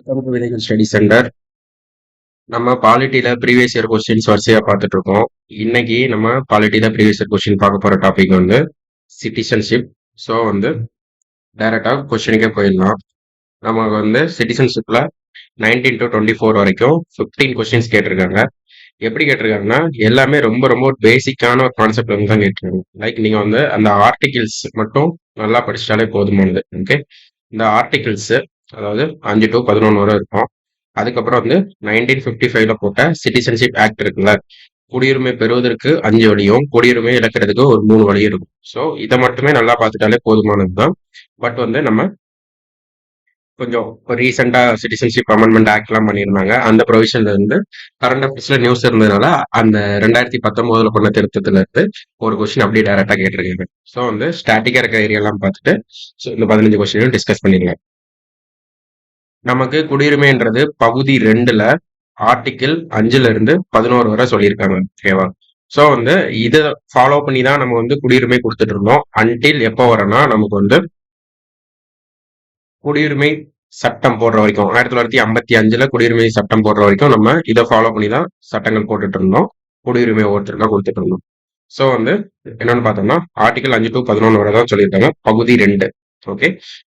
Welcome to village study centre. நம்ம பாலிட்டியில previous year questions வரிசையா பார்த்துட்டு இருக்கோம். இன்னைக்கு நம்ம பாலிட்டியில ப்ரீவியஸ் இயர் கொஸ்டின் பார்க்க போற டாபிக் வந்து சிட்டிசன்ஷிப். ஸோ டைரக்டா கொஸ்டினுக்கே போயிடலாம். நமக்கு சிட்டிசன்ஷிப்ல 19 to 24 வரைக்கும் 15 கொஸ்டின்ஸ் கேட்டிருக்காங்க. எப்படி கேட்டிருக்காங்கன்னா எல்லாமே ரொம்ப ரொம்ப பேசிக்கான ஒரு கான்செப்ட் தான் கேட்டிருக்காங்க. லைக் நீங்க அந்த ஆர்டிகிள்ஸ் மட்டும் நல்லா படிச்சிட்டாலே போதுமானது. ஓகே, இந்த ஆர்டிகிள்ஸ் அதாவது 5 to 11 வரை இருக்கும். அதுக்கப்புறம் 1955 போட்ட சிட்டிசன்ஷிப் ஆக்ட் இருக்குல்ல, குடியுரிமை பெறுவதற்கு 5 வழியும் குடியுரிமை இழக்கிறதுக்கு ஒரு 3 வழி இருக்கும். ஸோ இதை மட்டுமே நல்லா பார்த்துட்டாலே போதுமானதுதான். பட் நம்ம கொஞ்சம் ரீசெண்டா சிட்டிசன்ஷிப் அமெண்ட்மெண்ட் ஆக்ட் எல்லாம் பண்ணியிருந்தாங்க. அந்த ப்ரொவிஷன்ல கரண்ட் அஃபேர்ஸ்ல நியூஸ் இருந்ததுனால அந்த 2019 பண்ண திருத்தத்துல இருந்து ஒரு கொஸ்டின் அப்படியே டைரக்டா கேட்டிருக்காங்க. ஸோ ஸ்டாட்டிக்கா இருக்க ஏரியா எல்லாம் பார்த்துட்டு இந்த 15 கொஸ்டினையும் டிஸ்கஸ் பண்ணிருக்கேன். நமக்கு குடியுரிமைன்றது பகுதி 2ல ஆர்டிகிள் 5ல இருந்து 11 வரை சொல்லியிருக்காங்க. ஓகேவா? ஸோ இதை ஃபாலோ பண்ணி தான் நம்ம குடியுரிமை கொடுத்துட்டு இருந்தோம். அன்டில் எப்போ வரனா நமக்கு குடியுரிமை சட்டம் போடுற வரைக்கும் 1955 குடியுரிமை சட்டம் போடுற வரைக்கும் நம்ம இதை ஃபாலோ பண்ணி தான் சட்டங்கள் போட்டுட்டு இருந்தோம். குடியுரிமை ஒவ்வொருத்தருக்கா கொடுத்துட்டு இருந்தோம். ஸோ என்னன்னு பார்த்தோம்னா ஆர்டிகல் 5 to 11 வரை தான் சொல்லியிருக்காங்க. பகுதி 2. ஓகே,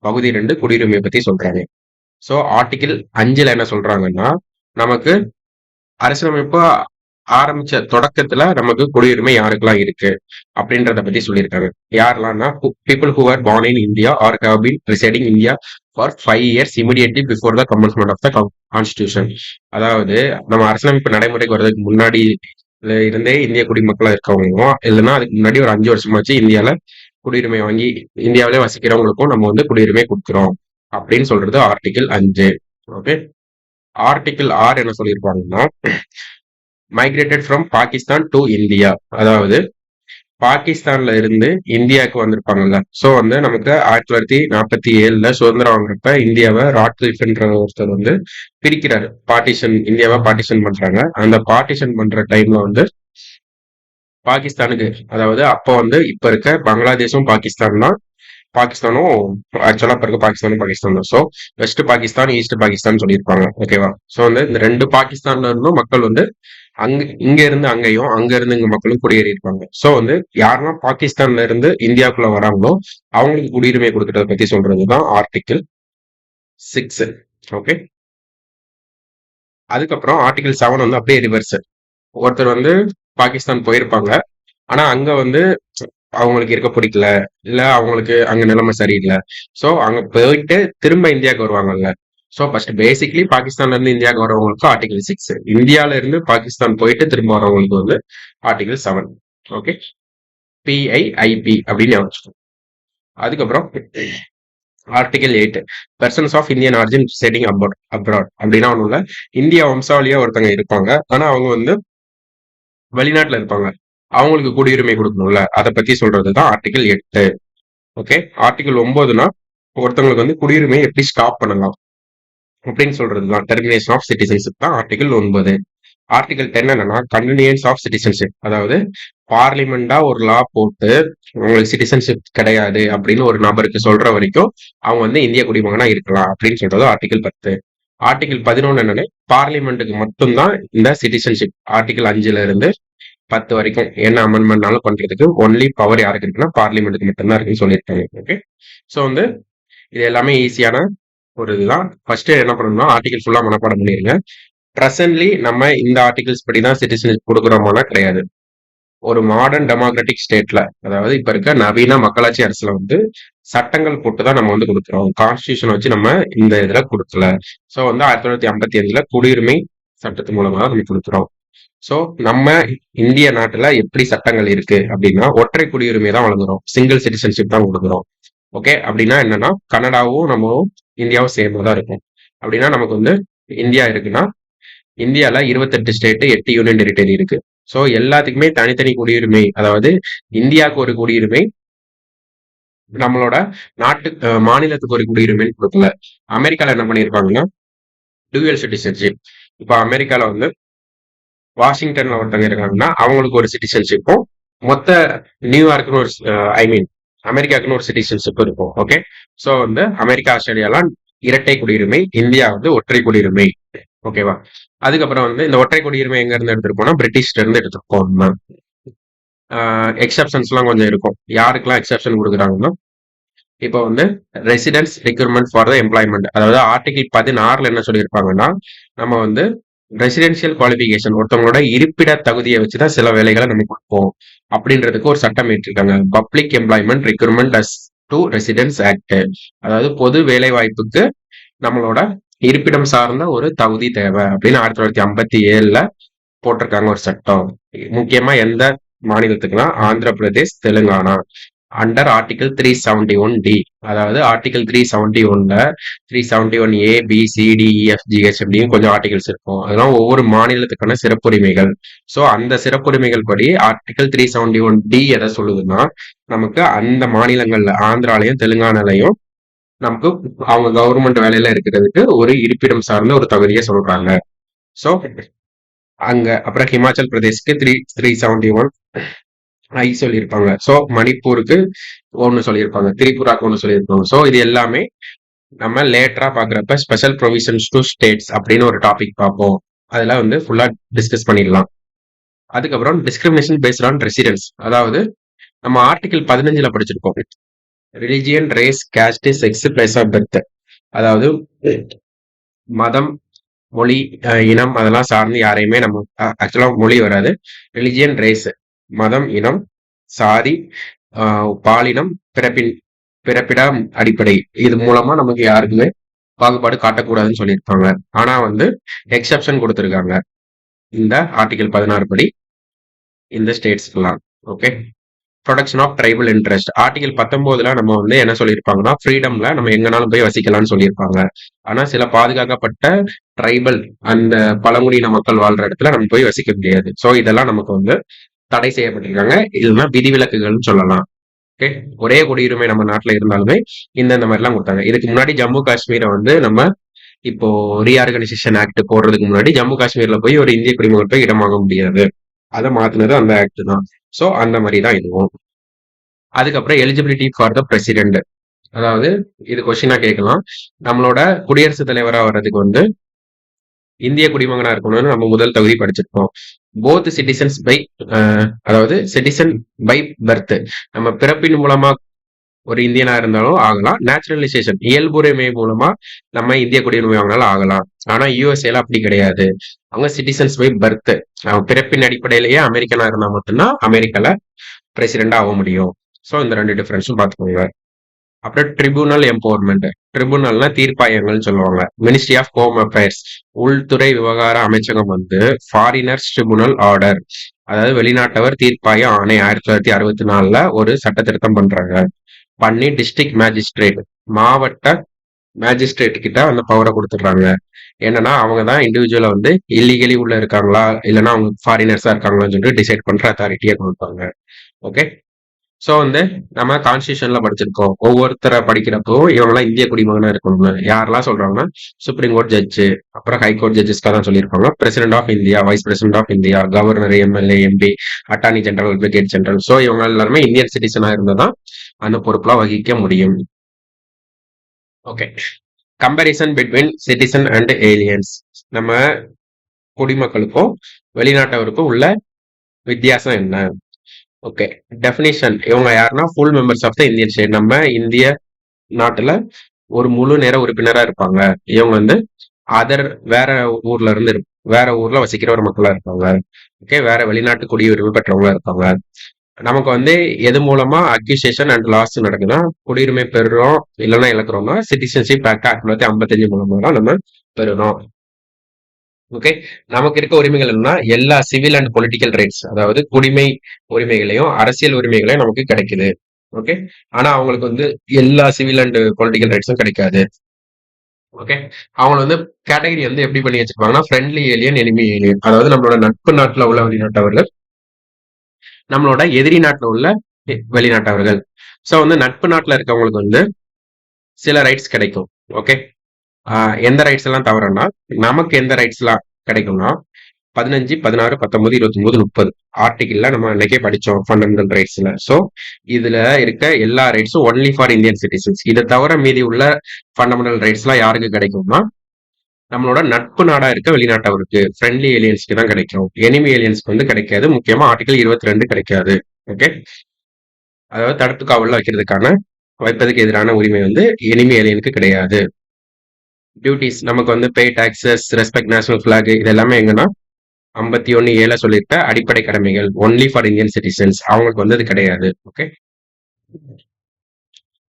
பகுதி 2 குடியுரிமையை பத்தி சொல்றாங்க. ஸோ ஆர்டிகிள் 5ல என்ன சொல்றாங்கன்னா, நமக்கு அரசியலமைப்பு ஆரம்பிச்ச தொடக்கத்துல நமக்கு குடியுரிமை யாருக்கெல்லாம் இருக்கு அப்படின்றத பத்தி சொல்லியிருக்காங்க. யாரெல்லாம்னா, people who are born in India or have been residing in India for 5 years immediately before the commencement of the constitution. அதாவது நம்ம அரசியலமைப்பு நடைமுறைக்கு வர்றதுக்கு முன்னாடி இருந்தே இந்திய குடிமக்களா இருக்கவங்களும், இல்லைன்னா அதுக்கு முன்னாடி ஒரு 5 வருஷமாச்சு இந்தியால குடியுரிமை வாங்கி இந்தியாவிலே வசிக்கிறவங்களுக்கும் நம்ம குடியுரிமை கொடுக்குறோம் அப்படின்னு சொல்றது ஆர்டிகிள் 5. ஓகே, ஆர்டிகிள் 6 என்ன சொல்லியிருப்பாங்கன்னா, migrated from Pakistan to India, அதாவது பாகிஸ்தான்ல இருந்து இந்தியாவுக்கு வந்திருப்பாங்கல்ல. ஸோ நமக்கு 1947 சுதந்திரம் வாங்குறப்ப இந்தியாவை ராட்லிஃப்ன்ற ஒருத்தர் பிரிக்கிறாரு. பார்ட்டிஷன், இந்தியாவை பார்ட்டிஷன் பண்றாங்க. அந்த பார்ட்டிஷன் பண்ற டைம்ல பாகிஸ்தானுக்கு, அதாவது அப்போ இப்ப இருக்க பங்களாதேஷும் பாகிஸ்தான் தான், பாகிஸ்தானும் ஆக்சுவலா இப்ப இருக்க பாகிஸ்தான் தான். So west Pakistan, east Pakistan சொல்லியிருப்பாங்க. ஓகேவா? ஸோ இந்த 2 பாகிஸ்தான்ல இருந்தும் மக்கள் இங்க இருந்து அங்கேயும், அங்க இருந்து இங்க மக்களும் குடியேறி இருப்பாங்க. ஸோ யாரெல்லாம் பாகிஸ்தான்ல இருந்து இந்தியாவுக்குள்ள வராங்களோ அவங்களுக்கு குடியுரிமை கொடுக்கறத பத்தி சொல்றதுதான் ஆர்டிகிள் 6. ஓகே, அதுக்கப்புறம் ஆர்டிகிள் 7 அப்படியே ரிவர்ஸ். ஒருத்தர் பாகிஸ்தான் போயிருப்பாங்க, ஆனா அங்க அவங்களுக்கு இருக்க பிடிக்கல, இல்ல அவங்களுக்கு அங்க நிலைமை சரியில்லை. ஸோ அங்க போயிட்டு திரும்ப இந்தியாவுக்கு வருவாங்கல்ல. ஸோ ஃபர்ஸ்ட் பேசிக்லி பாகிஸ்தான்ல இருந்து இந்தியாவுக்கு வரவங்களுக்கு ஆர்டிகல் 6, இந்தியால இருந்து பாகிஸ்தான் போயிட்டு திரும்ப வரவங்களுக்கு ஆர்டிகல் 7. ஓகே, PIIP அப்படின்னு யோசிச்சோம். அதுக்கப்புறம் article 8, persons of Indian origin settling abroad அப்படின்னா ஒண்ணும் இல்ல, இந்தியா வம்சாவளியா ஒருத்தங்க இருப்பாங்க, ஆனா அவங்க வெளிநாட்டுல இருப்பாங்க, அவங்களுக்கு குடியுரிமை கொடுக்கணும்ல, அதை பத்தி சொல்றதுதான் ஆர்டிகல் 8. ஓகே, ஆர்டிகல் 9னா ஒருத்தவங்களுக்கு குடியுரிமை எப்படி ஸ்டாப் பண்ணலாம் அப்படின்னு சொல்றதுதான் டெர்மினேஷன் ஆஃப் சிட்டிசன்ஷிப் தான் ஆர்டிகல் 9. ஆர்டிகல் 10 என்னன்னா கன்வீனியன்ஸ் ஆஃப் சிட்டிசன்ஷிப், அதாவது பார்லிமெண்டா ஒரு லா போட்டு உங்களுக்கு சிட்டிசன்ஷிப் கிடையாது அப்படின்னு ஒரு நபருக்கு சொல்ற வரைக்கும் அவங்க இந்திய குடிமகனா இருக்கலாம் அப்படின்னு சொல்றது ஆர்டிகல் 10. ஆர்டிகல் 11 என்னன்னா பார்லிமெண்ட்டுக்கு மட்டும்தான் இந்த சிட்டிசன்ஷிப் ஆர்டிகல் 5ல இருந்து 10 வரைக்கும் என்ன அமெண்ட்மெண்ட்னாலும் பண்றதுக்கு ஒன்லி பவர் யாருக்கு இருக்குன்னா பார்லிமெண்ட்டுக்கு மட்டும்தான் இருக்குன்னு சொல்லியிருக்காங்க. ஓகே, ஸோ இது எல்லாமே ஈஸியான ஒரு இதுதான். ஃபர்ஸ்ட் என்ன பண்ணணும்னா ஆர்டிகல் ஃபுல்லா மனப்பாடம் பண்ணிருங்க. ப்ரெசன்ட்லி நம்ம இந்த ஆர்டிகல்ஸ் படி தான் சிட்டிசன்ஷிப் கொடுக்குறோமானா கிடையாது. ஒரு மாடர்ன் டெமோக்ராட்டிக் ஸ்டேட்ல, அதாவது இப்ப இருக்க நவீன மக்களாட்சி அரசுல சட்டங்கள் போட்டு தான் நம்ம கொடுக்குறோம். கான்ஸ்டியூஷன் வச்சு நம்ம இந்த இதுல கொடுக்கல. ஸோ 1955 குடியுரிமை சட்டத்து மூலமா தான் நம்ம கொடுக்குறோம். ஸோ நம்ம இந்திய நாட்டுல எப்படி சட்டங்கள் இருக்கு அப்படின்னா ஒற்றை குடியுரிமை தான் வழங்குறோம், சிங்கிள் சிட்டிசன்ஷிப் தான் கொடுக்குறோம். ஓகே, அப்படின்னா என்னன்னா கனடாவும் நம்மளும் இந்தியாவும் சேர்ந்து தான் இருக்கும். அப்படின்னா நமக்கு இந்தியா இருக்குன்னா இந்தியால 28 ஸ்டேட், 8 யூனியன் டெரிட்டரி இருக்கு. ஸோ எல்லாத்துக்குமே தனித்தனி குடியுரிமை, அதாவது இந்தியாவுக்கு ஒரு குடியுரிமை, நம்மளோட நாட்டு மாநிலத்துக்கு ஒரு குடியுரிமைன்னு கொடுக்கல. அமெரிக்கால என்ன பண்ணிருப்பாங்கன்னா டூயல் சிட்டிசன்ஷிப். இப்போ அமெரிக்கால வாஷிங்டன்ல ஒருத்தவங்க இருக்காங்கன்னா அவங்களுக்கு ஒரு சிட்டிசன்ஷிப்பும், மொத்த நியூயார்க்குன்னு ஒரு அமெரிக்காக்குன்னு ஒரு சிட்டிசன்ஷிப் இருக்கும். ஓகே, ஸோ அமெரிக்கா, ஆஸ்திரேலியாலாம் இரட்டை குடியுரிமை, இந்தியா வந்து ஒற்றை குடியுரிமை. ஓகேவா? அதுக்கப்புறம் வந்து இந்த ஒற்றை குடியுரிமை எங்க இருந்து எடுத்துட்டு போனா பிரிட்டிஷ்ல இருந்து எடுத்துட்டு போகணும். எக்ஸப்ஷன்ஸ் எல்லாம் கொஞ்சம் இருக்கும். யாருக்கெல்லாம் எக்ஸப்ஷன் கொடுக்குறாங்கன்னா, இப்போ வந்து residence requirement for the employment, அதாவது ஆர்டிகிள் 16 என்ன சொல்லியிருப்பாங்கன்னா, நம்ம வந்து ரெசிடென்சியல் குவாலிஃபிகேஷன், ஒருத்தவங்களோட இருப்பிட தகுதியை வச்சுதான் சில வேலைகளை நம்ம கொடுப்போம் அப்படின்றதுக்கு ஒரு சட்டம் ஏற்றிருக்காங்க. Public employment requirement as to residence act, அதாவது பொது வேலை வாய்ப்புக்கு நம்மளோட இருப்பிடம் சார்ந்த ஒரு தகுதி தேவை அப்படின்னு 1957ல போட்டிருக்காங்க ஒரு சட்டம். முக்கியமா எந்த மாநிலத்துக்குன்னா Andhra Pradesh, Telangana, under article 371D. அதாவது ஆர்டிகல் 371ல 371A BCDEFGH அப்படின்னு கொஞ்சம் ஆர்டிகல்ஸ் இருக்கும். அதெல்லாம் ஒவ்வொரு மாநிலத்துக்கான சிறப்புரிமைகள். ஸோ அந்த சிறப்புரிமைகள் படி ஆர்டிகல் 371D எதை சொல்லுதுன்னா, நமக்கு அந்த மாநிலங்கள்ல ஆந்திராலையும் தெலுங்கானாலையும் நமக்கு அவங்க கவர்மெண்ட் வேலையில இருக்கிறதுக்கு ஒரு இருப்பிடம் சார்ந்த ஒரு தகுதியை சொல்றாங்க. ஸோ அங்க அப்புறம் ஹிமாச்சல் பிரதேஷ்க்கு 371 ஐ சொல்லியிருப்பாங்க. ஸோ மணிப்பூருக்கு ஒன்று சொல்லியிருப்பாங்க, திரிபுராக்கு ஒன்று சொல்லியிருப்பாங்க. ஸோ இது எல்லாமே நம்ம லேட்டரா பாக்குறப்ப ஸ்பெஷல் ப்ரொவிஷன்ஸ் டு ஸ்டேட்ஸ் அப்படின்னு ஒரு டாபிக் பார்ப்போம். அதுல வந்து ஃபுல்லா டிஸ்கஸ் பண்ணிடலாம். அதுக்கப்புறம் டிஸ்கிரிமினேஷன் பேஸ்ட் ஆன் ரெசிடென்ஸ், அதாவது நம்ம ஆர்டிகல் 15ல படிச்சிருக்கோம். Religion, race, caste, sex, place of birth, அதாவது மதம், மொழி, இனம் அதெல்லாம் சார்ந்து யாரையுமே நம்ம ஆக்சுவலா மொழி வராது. ரிலிஜியன், ரேஸ் மதம், இனம், சாதி, பாலினம், பிறப்பிடம் அடிப்படை, இது மூலமா நமக்கு யாருக்குமே பாகுபாடு காட்டக்கூடாதுன்னு சொல்லியிருப்பாங்க. ஆனா வந்து எக்ஸப்ஷன் கொடுத்திருக்காங்க இந்த ஆர்டிகல் 16 படி இந்த ஸ்டேட்ஸ்க்கெல்லாம். Okay. Production of tribal interest, article 19ல நம்ம வந்து என்ன சொல்லியிருப்பாங்கன்னா, ஃப்ரீடம்ல நம்ம எங்கனாலும் போய் வசிக்கலாம்னு சொல்லியிருப்பாங்க. ஆனா சில பாதுகாக்கப்பட்ட ட்ரைபல், அந்த பழங்குடியின மக்கள் வாழ்ற இடத்துல நம்ம போய் வசிக்க முடியாது. ஸோ இதெல்லாம் நமக்கு வந்து தடை செய்யப்பட்டிருக்காங்க. இதுதான் விதிவிலக்குகள்னு சொல்லலாம். ஓகே. ஒரே குடியுரிமை நம்ம நாட்டுல இருந்தாலுமே இந்த மாதிரி எல்லாம் கொடுத்தாங்க. இதுக்கு முன்னாடி ஜம்மு காஷ்மீரை வந்து நம்ம இப்போ ரீஆர்கனைசேஷன் ஆக்ட் போடுறதுக்கு முன்னாடி ஜம்மு காஷ்மீர்ல போய் ஒரு இந்திய குடிமகன் போய் இடம் வாங்க முடியாது. அதை மாத்தினது அந்த ஆக்ட் தான். ஸோ அந்த மாதிரி தான் இதுவும். அதுக்கப்புறம் எலிஜிபிலிட்டி ஃபார் த பிரசிடென்ட், அதாவது இது கொஸ்டினா கேட்கலாம். நம்மளோட குடியரசுத் தலைவரா வர்றதுக்கு வந்து இந்திய குடிமகனா இருக்கணும்னு நம்ம முதல் தகுதி படிச்சிருக்கோம். போத் சிட்டிசன்ஸ் பை, அதாவது சிட்டிசன் பை பர்த், நம்ம பிறப்பின் மூலமா ஒரு இந்தியனா இருந்தாலும் ஆகலாம். நேச்சுரலைசேஷன், இயல்புரிமை மூலமா நம்ம இந்திய குடியுரிமை வாங்கினாலும் ஆகலாம். ஆனா யூஎஸ்ஏல அப்படி கிடையாது. அவங்க சிட்டிசன்ஸ் பை பர்த், பிறப்பின் அடிப்படையிலேயே அமெரிக்கனா இருந்தா மட்டும்தான் அமெரிக்கால பிரசிடென்டா ஆக முடியும். ஸோ இந்த ரெண்டு டிஃபரன்ஸும் பார்த்துக்கோங்க. அப்புறம் ட்ரிபுனல் எம்பவர்மெண்ட், ட்ரிபுனல்னா தீர்ப்பாயங்கள்னு சொல்லுவாங்க. மினிஸ்ட்ரி ஆஃப் ஹோம் அஃபேர்ஸ், உள்துறை விவகார அமைச்சகம் வந்து ஃபாரினர்ஸ் ட்ரிபுனல் ஆர்டர், அதாவது வெளிநாட்டவர் தீர்ப்பாய ஆணை 1964ல ஒரு சட்ட திருத்தம் பண்றாங்க. பண்ணி டிஸ்ட்ரிக்ட் மேஜிஸ்ட்ரேட், மாவட்ட மேஜிஸ்ட்ரேட் கிட்ட அந்த பவரை கொடுத்துடுறாங்க. என்னன்னா அவங்க தான் இண்டிவிஜுவலா வந்து இல்லீகலி உள்ள இருக்காங்களா இல்லைன்னா அவங்க ஃபாரினர்ஸா இருக்காங்களான்னு சொல்லிட்டு டிசைட் பண்ற அத்தாரிட்டியை கொடுப்பாங்க. ஓகே. ஸோ வந்து நம்ம கான்ஸ்டியூஷன்ல படிச்சிருக்கோம். ஒவ்வொருத்தரை படிக்கிறப்போ இவங்கெல்லாம் இந்திய குடிமகனா இருக்கணும்னு யாரெல்லாம் சொல்றாங்கன்னா, சுப்ரீம் கோர்ட் ஜட்ஜு, அப்புறம் ஹைகோர்ட் ஜட்ஜஸ்க்காக தான் சொல்லியிருப்பாங்க. President of India, vice president of India, governor, MLA, MP, attorney general, advocate general. So இவங்க எல்லாருமே இந்தியன் சிட்டிசனா இருந்தாதான் அந்த பொறுப்புலாம் வகிக்க முடியும். Okay. Comparison between citizen and aliens, நம்ம குடிமக்களுக்கும் வெளிநாட்டவருக்கும் உள்ள வித்தியாசம் என்ன? ஓகே. டெஃபினிஷன், இவங்க யாருன்னா full members of the Indian state, நம்ம இந்திய நாட்டுல ஒரு முழு நேர உறுப்பினரா இருப்பாங்க. இவங்க வந்து வேற ஊர்ல இருந்து வேற ஊர்ல வசிக்கிற ஒரு மக்களா இருப்பாங்க. ஓகே. வேற வெளிநாட்டு குடியுரிமை பெற்றவங்களா இருப்பாங்க. நமக்கு வந்து எது மூலமா அக்யூசேஷன் அண்ட் லாஸ் நடக்குதுன்னா, குடியுரிமை பெறுறோம் இல்லைன்னா இழக்கிறோம்னா சிட்டிசன்ஷிப் ஆக்ட் 1955 மூலமா தான் நம்ம பெறுறோம். ஓகே. நமக்கு இருக்க உரிமைகள் என்னன்னா எல்லா சிவில் அண்ட் பொலிட்டிக்கல் ரைட்ஸ், அதாவது குடிமை உரிமைகளையும் அரசியல் உரிமைகளையும் நமக்கு கிடைக்குது. ஓகே. ஆனா அவங்களுக்கு வந்து எல்லா சிவில் அண்ட் பொலிட்டிக்கல் ரைட்ஸும் கிடைக்காது. ஓகே. அவங்க வந்து கேட்டகரி வந்து எப்படி பண்ணி வச்சிருப்பாங்கன்னா, ஃப்ரெண்ட்லி ஏலியன், எனிமி ஏலியன், அதாவது நம்மளோட நட்பு நாட்டுல உள்ள வெளிநாட்டவர்கள், நம்மளோட எதிரி நாட்டுல உள்ள வெளிநாட்டவர்கள். ஸோ வந்து நட்பு நாட்டுல இருக்கவங்களுக்கு வந்து சில ரைட்ஸ் கிடைக்கும். ஓகே. எந்த ரைட்ஸ் எல்லாம் தவறுனா, நமக்கு எந்த ரைட்ஸ் எல்லாம் கிடைக்கும்னா, 15, 16, 19, 29, 30 ஆர்டிகிள்ல நம்ம அன்னைக்கே படிச்சோம் ஃபண்டமெண்டல் ரைட்ஸ்ல. ஸோ இதுல இருக்க எல்லா ரைட்ஸும் ஒன்லி ஃபார் இந்தியன் சிட்டிசன்ஸ். இதை தவிர மீதி உள்ள ஃபண்டமெண்டல் ரைட்ஸ்லாம் யாருக்கு கிடைக்கும்னா நம்மளோட நட்பு நாடா இருக்க வெளிநாட்டவருக்கு, ஃப்ரெண்ட்லி ஏலியன்ஸ்க்கு தான் கிடைக்கும். எனிமி ஏலியன்ஸ்க்கு வந்து கிடைக்காது. முக்கியமா ஆர்டிகல் 22 கிடைக்காது. ஓகே, அதாவது தடுப்பு காவல்ல வைக்கிறதுக்கான வைப்பதற்கு எதிரான உரிமை வந்து எனிமி ஏலியனுக்கு கிடையாது. டியூட்டிஸ் நமக்கு வந்து பே டாக்ஸஸ், ரெஸ்பெக்ட் நேஷனல் பிளாக், இது எல்லாமே எங்கன்னா 51(7) சொல்லியிருக்க அடிப்படை கடமைகள் ஒன்லி ஃபார் இந்தியன் சிட்டிசன்ஸ். அவங்களுக்கு வந்து அது கிடையாது. ஓகே,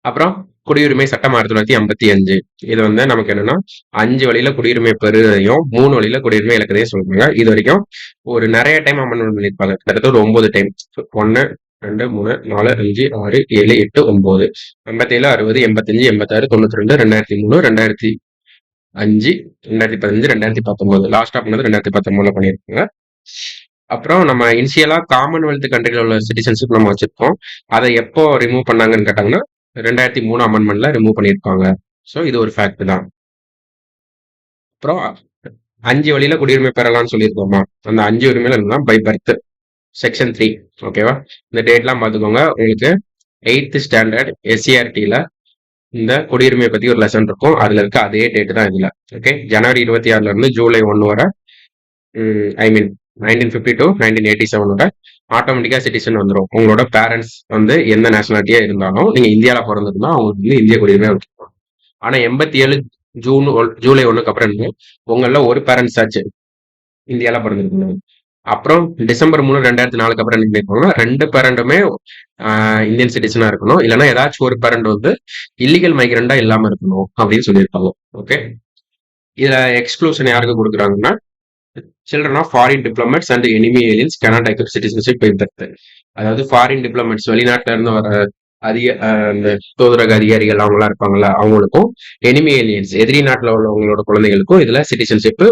அப்புறம் குடியுரிமை சட்டம் 1955. இது வந்து நமக்கு என்னன்னா 5 வழியில குடியுரிமை பெறுவதையும் 3 வழியில குடியுரிமை இழக்கதையும் சொல்றாங்க. இது வரைக்கும் ஒரு நிறைய டைம் அமெண்ட்மெண்ட் பண்ணியிருப்பாங்க. கிட்டத்தட்ட ஒரு 9 டைம். 1, 2, 3, 4, 5, 6, 7, 8, 9, 87, 60, 85, 86, 92, 2003, 2005, 2015, 2019. லாஸ்டா பண்ணது 2019 பண்ணியிருக்காங்க. அப்புறம் நம்ம இனிஷியலா காமன்வெல்த் கண்ட்ரில உள்ள சிட்டிசன்ஷிப் நம்ம வச்சிருக்கோம். அதை எப்போ ரிமூவ் பண்ணாங்கன்னு கேட்டாங்கன்னா 2003 அமெண்ட்மெண்ட்ல ரிமூவ் பண்ணியிருப்பாங்க. ஸோ இது ஒரு ஃபேக்ட் தான். அப்புறம் 5 வழியில குடியுரிமை பெறலாம்னு சொல்லியிருக்கோமா, அந்த 5 உரிமையில இருந்தால் பை பர்த் செக்ஷன் 3. ஓகேவா, இந்த டேட்லாம் பார்த்துக்கோங்க. உங்களுக்கு 8th ஸ்டாண்டர்ட் எஸ்சிஆர்டியில இந்த குடியுரிமையை பத்தி ஒரு லெசன் இருக்கும். அதுல இருக்க அதே டேட் தான் இதுல. ஓகே, ஜனவரி 26 இருந்து ஜூலை 1 வரை, ஐ மீன் 1950 to 1987 வரை ஆட்டோமேட்டிக்கா சிட்டிசன் வந்துடும். உங்களோட பேரண்ட்ஸ் வந்து எந்த நேஷனாலிட்டியா இருந்தாலும் நீங்க இந்தியாவில பிறந்திருந்தா அவங்களுக்கு வந்து இந்திய குடியுரிமை வச்சுக்கணும். ஆனா 87 ஜூலை 1க்கு அப்புறம் உங்கள ஒரு பேரண்ட்ஸ் ஆச்சு இந்தியாவில பிறந்திருக்கணும். அப்புறம் டிசம்பர் 3, 2004 அப்புறம் என்ன பண்ணிருப்பாங்கன்னா 2 பேரண்ட்டுமே இந்தியன் சிட்டிசனா இருக்கணும். இல்லைன்னா ஏதாச்சும் ஒரு பேரண்ட் வந்து இல்லீகல் மைக்ரண்டா இல்லாம இருக்கணும் அப்படின்னு சொல்லியிருப்பாங்க. ஓகே, இதுல எக்ஸ்க்ளூஷன் யாருக்கு கொடுக்குறாங்கன்னா children of foreign diplomats and enemy aliens cannot acquire citizenship by birth. அதாவது ஃபாரின் டிப்ளமேட்ஸ் வெளிநாட்டுல இருந்து வர அந்த தூதரக அதிகாரிகள் அவங்களாம் இருப்பாங்கல்ல, அவங்களுக்கும் எனிமி ஏலியன்ஸ் எதிரி நாட்டுல உள்ளவங்களோட குழந்தைகளுக்கும் இதுல சிட்டிசன்ஷிப்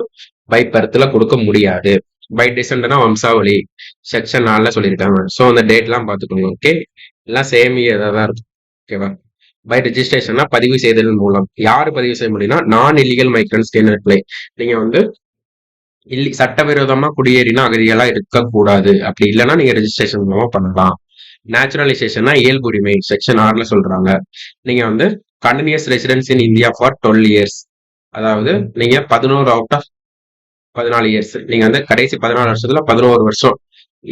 பை பர்த்ல கொடுக்க முடியாது. பை டிசென்ட்னா வம்சாவளி செக்ஷன் 4ல சொல்லியிருக்காங்க. ஸோ அந்த டேட் எல்லாம் பார்த்துக்கோங்க. ஓகே, எல்லாம் சேம் இயர் தான் இருக்கும். ஓகேவா, பை ரெஜிஸ்ட்ரேஷன்னா பதிவு செய்தல் மூலம். யாரு பதிவு செய்ய முடியும்னா நான் இல்லீகல் மைக்ரன்ஸ் கேன் அப்ளை. நீங்க வந்து சட்டவிரோதமா குடியேறினா அகதிகளா இருக்கக்கூடாது. அப்படி இல்லைன்னா நீங்க ரெஜிஸ்ட்ரேஷன் மூலமா பண்ணலாம். நேச்சுரலைசேஷன்னா இயல்புரிமை செக்ஷன் 6ல சொல்றாங்க. நீங்க வந்து continuous residence in India for 12 years. அதாவது நீங்க 11 அவுட் ஆஃப் 14 இயர்ஸ், நீங்க வந்து கடைசி 14 வருஷத்துல 11 வருஷம்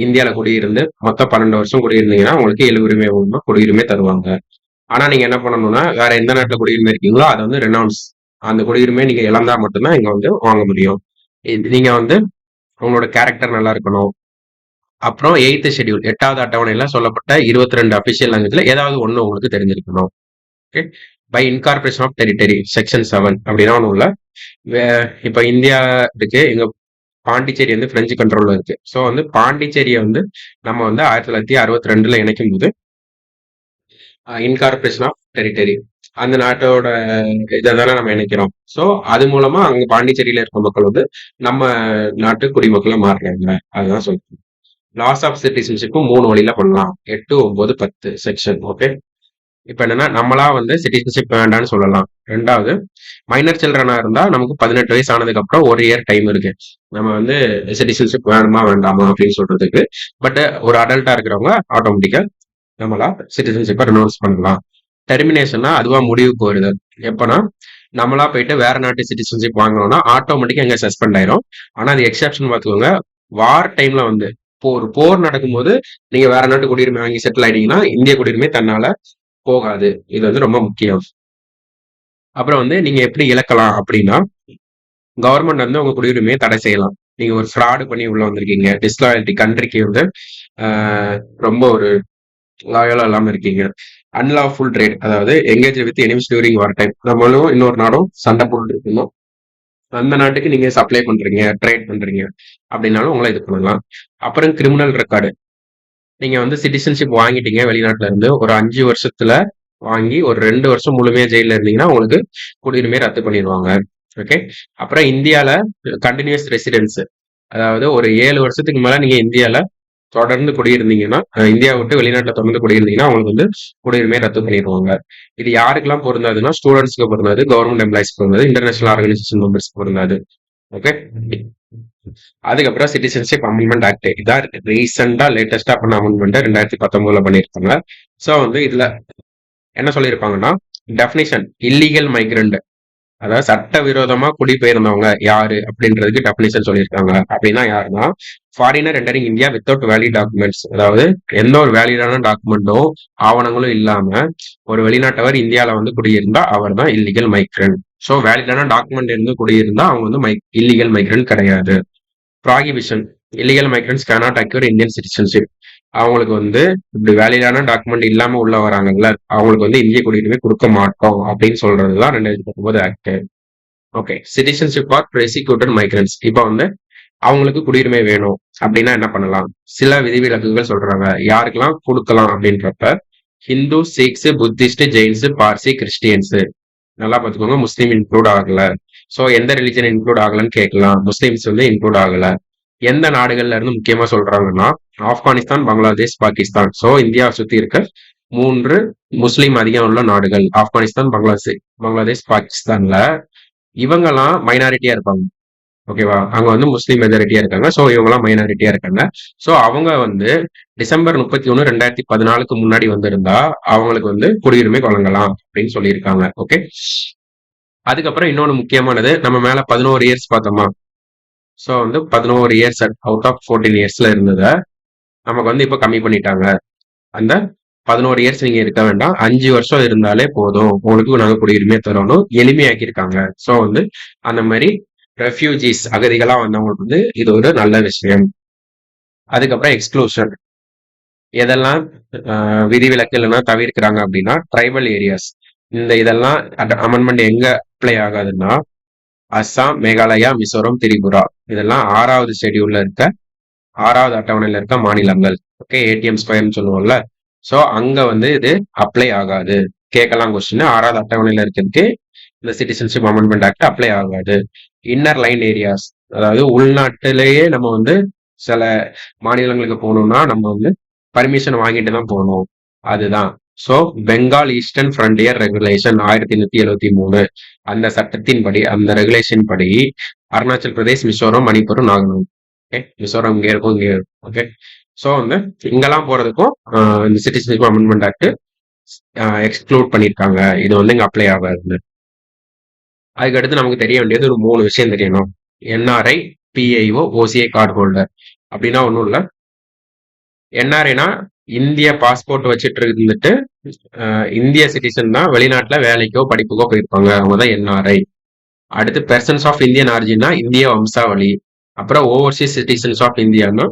இந்தியாவில குடியிருந்து மொத்தம் 12 வருஷம் குடியிருந்தீங்கன்னா உங்களுக்கு இயல்புரிமை மூலமா குடியுரிமை தருவாங்க. ஆனா நீங்க என்ன பண்ணணும்னா வேற எந்த நாட்டுல குடியுரிமை இருக்கீங்களோ அதை வந்து ரெனவுன்ஸ், அந்த குடியுரிமை நீங்க இழந்தா மட்டும்தான் இங்க வந்து வாங்க முடியும். நீங்க வந்து உங்களோட கேரக்டர் நல்லா இருக்கணும். அப்புறம் 8th ஷெட்யூல் 8வது அட்டவணையில சொல்லப்பட்ட 22 அபிஷியல் லாங்குவேஜ்ல ஏதாவது ஒண்ணு உங்களுக்கு தெரிஞ்சிருக்கணும். Okay, by incorporation of territory section 7 அப்படின்னா ஒன்றும் இல்லை. இப்ப இந்தியா இருக்கு, எங்க பாண்டிச்சேரி வந்து பிரெஞ்சு கண்ட்ரோல்ல இருக்கு. ஸோ வந்து பாண்டிச்சேரியை வந்து நம்ம வந்து 1962ல இணைக்கும் போது இன்கார்பரேஷன் ஆஃப் டெரிட்டரி அந்த நாட்டோட இதை தானே நம்ம நினைக்கிறோம். ஸோ அது மூலமா அங்க பாண்டிச்சேரியில இருக்க மக்கள் வந்து நம்ம நாட்டு குடிமக்களா மாறுறாங்க. அதுதான் சொல்றேன். லாஸ் ஆஃப் சிட்டிசன்ஷிப் 3 வழியில பண்ணலாம். 8, 9, 10 செக்ஷன். ஓகே, இப்ப என்னன்னா நம்மளா வந்து சிட்டிசன்ஷிப் வேண்டாம்னு சொல்லலாம். 2வது, மைனர் சில்ட்ரனா இருந்தா நமக்கு 18 வயசு ஆனதுக்கு அப்புறம் 1 இயர் டைம் இருக்கு நம்ம வந்து சிட்டிசன்ஷிப் வேணுமா வேண்டாமா அப்படின்னு சொல்றதுக்கு. பட் ஒரு அடல்ட்டா இருக்கிறவங்க ஆட்டோமேட்டிக்கா நம்மளா சிட்டிசன்ஷிப்பை ரினவுன்ஸ் பண்ணலாம். டெர்மினேஷன்னா அதுவா முடிவுக்கு வருது. எப்பனா நம்மளா போயிட்டு வேற நாட்டு சிட்டிசன்ஷிப் வாங்கணும்னா ஆட்டோமேட்டிக்கா எங்க சஸ்பெண்ட் ஆயிரும். ஆனா அது எக்ஸப்ஷன் பார்த்துக்கோங்க. வார் டைம்ல வந்து ஒரு போர் நடக்கும்போது நீங்க வேற நாட்டு குடியுரிமை வாங்கி செட்டில் ஆயிட்டீங்கன்னா இந்திய குடியுரிமை தன்னால போகாது. இது வந்து ரொம்ப முக்கியம். அப்புறம் வந்து நீங்க எப்படி இழக்கலாம் அப்படின்னா கவர்மெண்ட் வந்து உங்க குடியுரிமையை தடை செய்யலாம். நீங்க ஒரு ஃப்ராடு பண்ணி உள்ள வந்திருக்கீங்க, டிஸ்லாயல்டி கண்ட்ரிக்கு வந்து ரொம்ப ஒரு லாயலா இல்லாம இருக்கீங்க, அன்லாஃபுல் ட்ரேட், அதாவது engage with enemies during war time, நம்மளும் இன்னொரு நாடும் சண்டை போட்டு இருக்கணும், அந்த நாட்டுக்கு நீங்க சப்ளை பண்றீங்க, ட்ரேட் பண்றீங்க அப்படின்னாலும் உங்களை இது பண்ணலாம். அப்புறம் கிரிமினல் ரெக்கார்டு. நீங்க வந்து சிட்டிசன்ஷிப் வாங்கிட்டீங்க வெளிநாட்டுல இருந்து, ஒரு 5 வருஷத்துல வாங்கி ஒரு 2 வருஷம் முழுமையா ஜெயில இருந்தீங்கன்னா உங்களுக்கு குடியுரிமை ரத்து பண்ணிடுவாங்க. ஓகே, அப்புறம் இந்தியால கண்டினியூஸ் ரெசிடென்ஸ், அதாவது ஒரு 7 வருஷத்துக்கு மேல நீங்க இந்தியால தொடர்ந்து குடியிருந்தீங்கன்னா, இந்தியா விட்டு வெளிநாட்டுல தொடர்ந்து குடியிருந்தீங்கன்னா அவங்களுக்கு வந்து குடியுரிமை ரத்து பண்ணிடுவாங்க. இது யாருக்கெல்லாம் பொருந்தாதுன்னா ஸ்டூடெண்ட்ஸ்க்கு பொருந்தாது, கவர்மெண்ட் எம்ப்ளாய்ஸ்க்கு பொருந்தாது, இன்டர்நேஷனல் ஆர்கனைசேஷன் மெம்பர்ஸ்க்கு பொருந்தாது. ஓகே, அதுக்கப்புறம் சிட்டிசன்ஷிப் அமெண்ட்மெண்ட் ஆக்ட், இதான் ரீசெண்டா லேட்டஸ்டா பண்ண அமெண்ட்மெண்ட் 2019 பண்ணியிருக்காங்க. ஸோ வந்து இதுல என்ன சொல்லியிருப்பாங்கன்னா, டெஃபினிஷன் இல்லீகல் மைக்ரண்ட், அதாவது சட்டவிரோதமா குடிபெயர்ந்தவங்க யாரு அப்படின்றதுக்கு டெஃபினிஷன் சொல்லியிருக்காங்க. அப்படின்னா யாருன்னா, foreigner entering India without valid documents, அதாவது எந்த ஒரு வேலிடான டாக்குமெண்ட்டும் ஆவணங்களும் இல்லாம ஒரு வெளிநாட்டவர் இந்தியால வந்து குடியிருந்தா அவர் தான் இல்லீகல் மைக்ரண்ட். ஸோ வேலிடான டாக்குமெண்ட் இருந்து குடியிருந்தா அவங்க வந்து இல்லீகல் மைக்ரண்ட் கிடையாது. Prohibition, illegal migrants cannot அக்யூர் Indian citizenship, அவங்களுக்கு வந்து இப்படி வேலிடான டாக்குமெண்ட் இல்லாம உள்ள வராங்கல்ல, அவங்களுக்கு வந்து இந்திய குடியுரிமை கொடுக்க மாட்டோம் அப்படின்னு சொல்றதுதான் 2019 act. Okay, citizenship for persecuted migrants, இப்போ வந்து அவங்களுக்கு குடியுரிமை வேணும் அப்படின்னா என்ன பண்ணலாம், சில விதிவிலக்குகள் சொல்றாங்க யாருக்கெல்லாம் கொடுக்கலாம் அப்படின்றப்ப, ஹிந்து, சிக்ஸ், புத்திஸ்ட், ஜெயின்ஸ், பார்சி, கிறிஸ்டியன்ஸ், நல்லா பார்த்துக்கோங்க, முஸ்லீம் இன்க்ளூட் ஆகல. ஸோ எந்த ரிலிஜன் இன்க்ளூட் ஆகலன்னு கேட்கலாம், முஸ்லீம்ஸ் வந்து இன்க்ளூட் ஆகல. எந்த நாடுகள்ல இருந்து முக்கியமா சொல்றாங்கன்னா, ஆப்கானிஸ்தான், பங்களாதேஷ், பாகிஸ்தான். ஸோ இந்தியாவை சுத்தி இருக்க 3 முஸ்லீம் அதிகம் உள்ள நாடுகள் ஆப்கானிஸ்தான், பங்களாதேஷ், பாகிஸ்தான்ல இவங்கெல்லாம் மைனாரிட்டியா இருப்பாங்க. ஓகேவா, அங்க வந்து முஸ்லீம் மெஜாரிட்டியா இருக்காங்க. ஸோ இவங்கெல்லாம் மைனாரிட்டியா இருக்காங்க. ஸோ அவங்க வந்து டிசம்பர் 31, 2014 முன்னாடி வந்திருந்தா அவங்களுக்கு வந்து குடியுரிமை வழங்கலாம் அப்படின்னு சொல்லியிருக்காங்க. ஓகே, அதுக்கப்புறம் இன்னொன்று முக்கியமானது, நம்ம மேல 11 இயர்ஸ் பார்த்தோமா, ஸோ வந்து 11 இயர்ஸ் அவுட் ஆஃப் 14 இயர்ஸ்ல இருந்ததை நமக்கு வந்து இப்போ கம்மி பண்ணிட்டாங்க. அந்த 11 இயர்ஸ் நீங்க இருக்க வேண்டாம், 5 வருஷம் இருந்தாலே போதும், உங்களுக்கு நாங்கள் குடியுரிமை தரணும் எளிமையாக்கியிருக்காங்க. ஸோ வந்து அந்த மாதிரி ரெஃப்யூஜிஸ், அகதிகளா வந்தவங்களுக்கு வந்து இது ஒரு நல்ல விஷயம். அதுக்கப்புறம் எக்ஸ்க்ளூஷன், எதெல்லாம் விதிவிலக்கு இல்லைன்னா தவிர்க்கிறாங்க அப்படின்னா, ட்ரைபல் ஏரியாஸ், இதெல்லாம் அமெண்ட்மெண்ட் எங்க அப்ளை ஆகாதுன்னா, அஸ்ஸாம், மேகாலயா, மிசோரம், திரிபுரா, இதெல்லாம் 6வது ஷெட்யூல்ல இருக்க 6வது அட்டவணையில இருக்க மாநிலங்கள். ஓகே, ஏடிஎம் ஸ்கொயர்னு சொல்லுவோம்ல, ஸோ அங்க வந்து இது அப்ளை ஆகாது. கேட்கலாம் கொஸ்டின், 6வது அட்டவணையில இருக்கிறதுக்கு இந்த சிட்டிசன்ஷிப் அமெண்ட்மெண்ட் ஆக்ட் அப்ளை ஆகாது. இன்னர் லைன் ஏரியாஸ், அதாவது உள்நாட்டிலேயே நம்ம வந்து சில மாநிலங்களுக்கு போகணும்னா நம்ம வந்து பர்மிஷன் வாங்கிட்டு தான் போகணும், அதுதான். So Bengal eastern frontier regulation 1873, அந்த சட்டத்தின்படி, அந்த ரெகுலேஷன் படி அருணாச்சல் பிரதேஷ், மிசோரம், மணிப்பூர், நாகாலாந்து, ஓகே, மிசோரம் இங்கே இருக்கும், இங்கே இருக்கும். ஓகே, ஸோ வந்து இங்கெல்லாம் போறதுக்கும் இந்த சிட்டிசன்ஷிப் அமெண்ட்மெண்ட் ஆக்ட் எக்ஸ்க்ளூட் பண்ணியிருக்காங்க, இது வந்து இங்க அப்ளை ஆகாது. அதுக்கடுத்து நமக்கு தெரிய வேண்டியது ஒரு 3 விஷயம் தெரியணும். NRI, BIO, OCI card holder அப்படின்னா ஒன்றும் இல்லை. என்ஆர்ஐனா இந்திய பாஸ்போர்ட் வச்சுட்டு இருந்துட்டு இந்திய சிட்டிசன் தான், வெளிநாட்டுல வேலைக்கோ படிப்புக்கோ போயிருப்பாங்க, அவங்க தான் என்ஆர்ஐ. அடுத்து பெர்சன்ஸ் ஆஃப் இந்தியன் ஆரிஜின்னா இந்திய வம்சாவளி. அப்புறம் ஓவர்சீஸ் சிட்டிசன்ஸ் ஆஃப் இந்தியான்னா